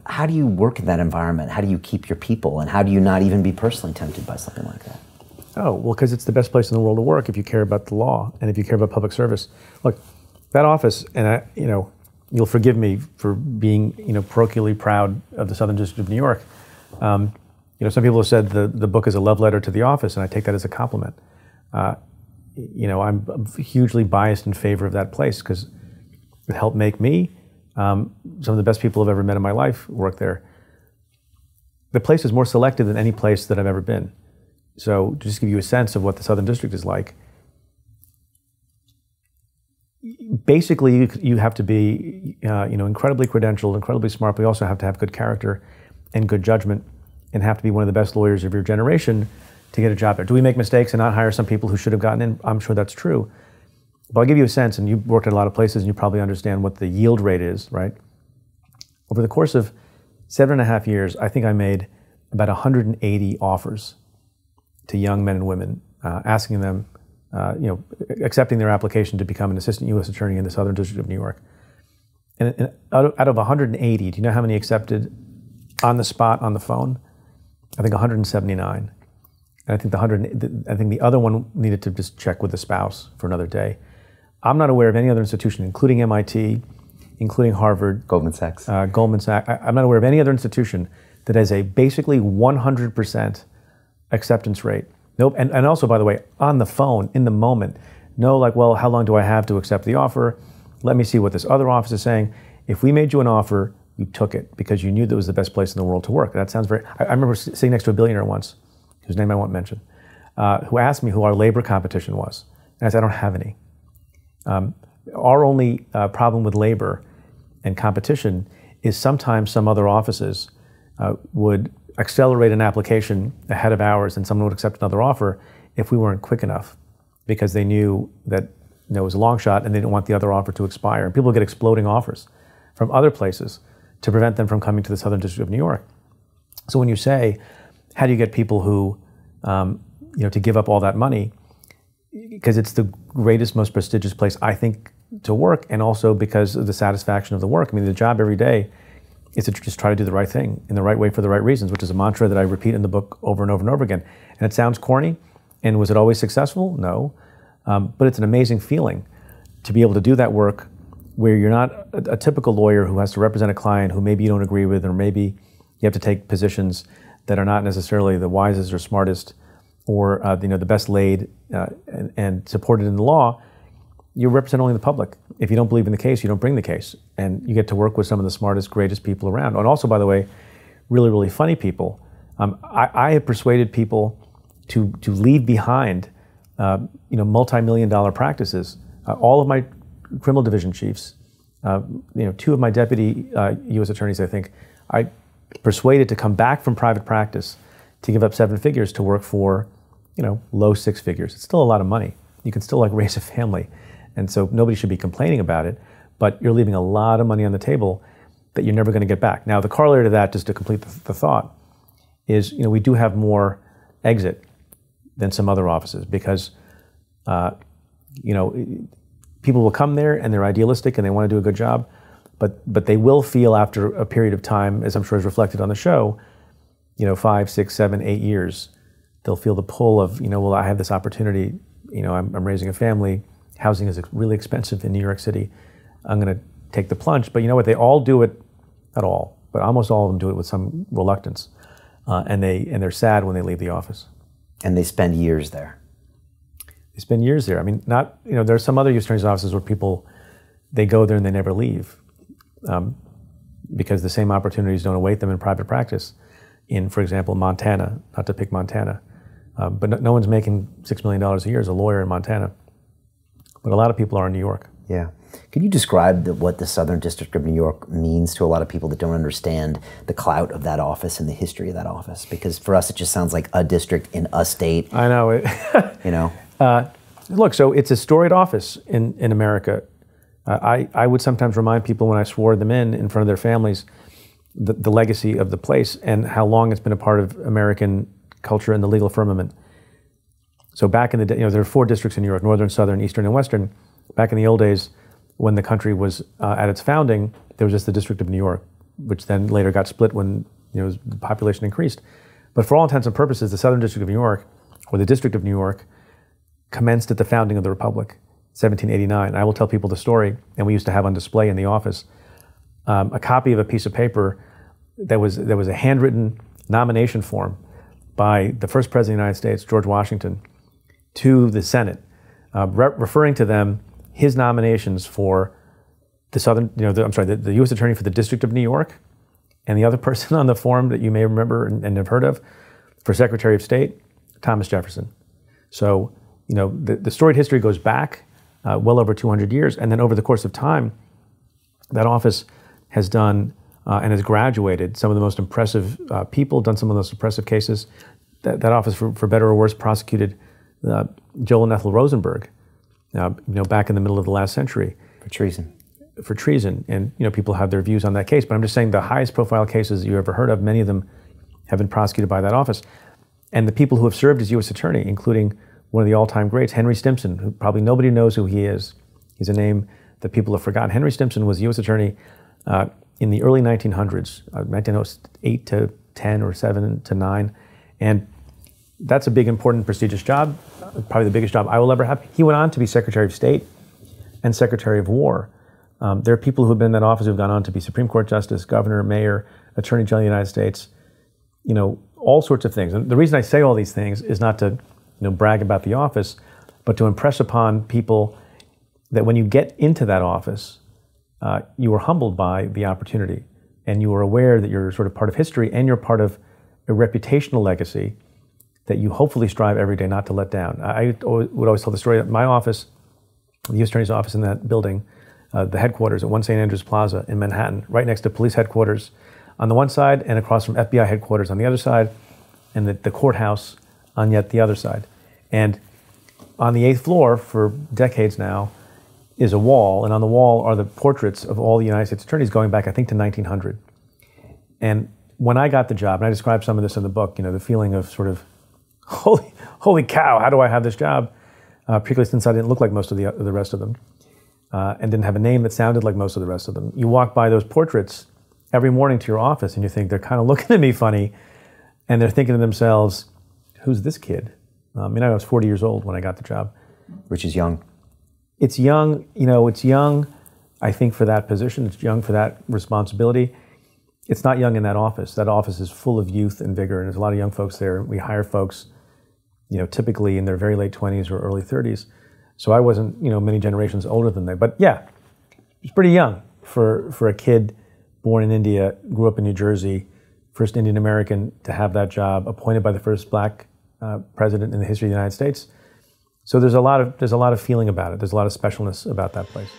How do you work in that environment? How do you keep your people? And how do you not even be personally tempted by something like that? Oh, well, because it's the best place in the world to work if you care about the law and if you care about public service. Look, that office, and you'll forgive me for being, parochially proud of the Southern District of New York. Some people have said the book is a love letter to the office, and I take that as a compliment. I'm hugely biased in favor of that place because it helped make me. Some of the best people I've ever met in my life work there. The place is more selective than any place that I've ever been. So to just give you a sense of what the Southern District is like, basically you have to be incredibly credentialed, incredibly smart, but you also have to have good character and good judgment and have to be one of the best lawyers of your generation to get a job there. Do we make mistakes and not hire some people who should have gotten in? I'm sure that's true. But I'll give you a sense, and you've worked at a lot of places and you probably understand what the yield rate is, right? Over the course of 7.5 years, I think I made about 180 offers to young men and women, asking them, accepting their application to become an assistant U.S. attorney in the Southern District of New York. And out of 180, do you know how many accepted on the spot, on the phone? I think 179. And I think the other one needed to just check with the spouse for another day. I'm not aware of any other institution, including MIT, including Harvard, Goldman Sachs. I'm not aware of any other institution that has a basically 100% acceptance rate. Nope. And also, by the way, on the phone, in the moment, well, how long do I have to accept the offer? Let me see what this other office is saying. If we made you an offer, you took it because you knew that it was the best place in the world to work. That sounds I remember sitting next to a billionaire once, whose name I won't mention, who asked me who our labor competition was. And I said, I don't have any. Our only problem with labor and competition is sometimes some other offices would accelerate an application ahead of ours and someone would accept another offer if we weren't quick enough because they knew that it was a long shot and they didn't want the other offer to expire. And people get exploding offers from other places to prevent them from coming to the Southern District of New York. So when you say, how do you get people who, to give up all that money? Because it's the greatest, most prestigious place, I think, to work, and also because of the satisfaction of the work. I mean, the job every day is to just try to do the right thing in the right way for the right reasons, which is a mantra that I repeat in the book over and over and over again. And it sounds corny, and was it always successful? No. But it's an amazing feeling to be able to do that work where you're not a typical lawyer who has to represent a client who maybe you don't agree with, or maybe you have to take positions that are not necessarily the wisest or smartest or the best laid and supported in the law. You represent only the public. If you don't believe in the case, you don't bring the case. And you get to work with some of the smartest, greatest people around. And also, by the way, really, really funny people. I have persuaded people to leave behind multi-million-dollar practices. All of my criminal division chiefs, two of my deputy U.S. attorneys, I think, I persuaded to come back from private practice to give up 7 figures to work for, low 6 figures. It's still a lot of money. You can still raise a family. And so nobody should be complaining about it, but you're leaving a lot of money on the table that you're never going to get back. Now, the corollary to that, just to complete the thought, is we do have more exit than some other offices because people will come there and they're idealistic and they want to do a good job, but they will feel after a period of time, as I'm sure is reflected on the show, 5, 6, 7, 8 years, they'll feel the pull of, well, I have this opportunity, I'm raising a family, housing is really expensive in New York City, I'm going to take the plunge. But you know what, they all do it, not all, but almost all of them do it with some reluctance, and they're sad when they leave the office. And they spend years there. They spend years there. I mean, there are some other U.S. attorneys' offices where people, they go there and they never leave because the same opportunities don't await them in private practice. In, for example, Montana, not to pick Montana, but no one's making $6 million a year as a lawyer in Montana. But a lot of people are in New York. Yeah. Could you describe what the Southern District of New York means to a lot of people that don't understand the clout of that office and the history of that office? Because for us, it just sounds like a district in a state. I know it. Look, so it's a storied office in America. I would sometimes remind people when I swore them in front of their families, the legacy of the place and how long it's been a part of American culture and the legal firmament. So back in the day, there are 4 districts in New York: Northern, Southern, Eastern, and Western. Back in the old days, when the country was at its founding, there was just the District of New York. which then later got split when the population increased. But for all intents and purposes, the Southern District of New York, or the District of New York, commenced at the founding of the Republic, 1789. I will tell people the story, and we used to have on display in the office a copy of a piece of paper that was a handwritten nomination form by the first President of the United States, George Washington, to the Senate, referring to them his nominations for the U.S. Attorney for the District of New York, and the other person on the form that you may remember and have heard of for Secretary of State, Thomas Jefferson. So, the storied history goes back well over 200 years, and then over the course of time, that office has done and has graduated some of the most impressive people, done some of the most impressive cases. That office, for better or worse, prosecuted Joel and Ethel Rosenberg, back in the middle of the last century. For treason. And, people have their views on that case, but I'm just saying the highest profile cases you ever heard of, many of them have been prosecuted by that office. And the people who have served as U.S. Attorney, including one of the all-time greats, Henry Stimson, who probably nobody knows who he is. He's a name that people have forgotten. Henry Stimson was U.S. Attorney in the early 1900s, 1908 to 10 or 7 to 9. And that's a big, important, prestigious job, probably the biggest job I will ever have. He went on to be Secretary of State and Secretary of War. There are people who have been in that office who have gone on to be Supreme Court Justice, Governor, Mayor, Attorney General of the United States, all sorts of things. And the reason I say all these things is not to brag about the office, but to impress upon people that when you get into that office, you are humbled by the opportunity, and you are aware that you're sort of part of history, and you're part of a reputational legacy that you hopefully strive every day not to let down. I would always tell the story that my office, the U.S. Attorney's office in that building, the headquarters at 1 St. Andrews Plaza in Manhattan, right next to police headquarters on the one side and across from FBI headquarters on the other side, and the courthouse on yet the other side. And on the 8th floor for decades now is a wall, and on the wall are the portraits of all the United States attorneys going back, I think, to 1900. And when I got the job, and I describe some of this in the book, the feeling of sort of, holy cow, how do I have this job? Particularly since I didn't look like most of the rest of them, and didn't have a name that sounded like most of the rest of them. You walk by those portraits every morning to your office, and you think they're kind of looking at me funny, and they're thinking to themselves, who's this kid? I was 40 years old when I got the job. Which is young. It's young, it's young, I think, for that position. It's young for that responsibility. It's not young in that office. That office is full of youth and vigor, and there's a lot of young folks there. We hire folks, typically in their very late 20s or early 30s. So I wasn't, many generations older than they. But yeah, it's pretty young for a kid born in India, grew up in New Jersey, first Indian American to have that job, appointed by the first black president in the history of the United States. So there's a lot of feeling about it. There's a lot of specialness about that place.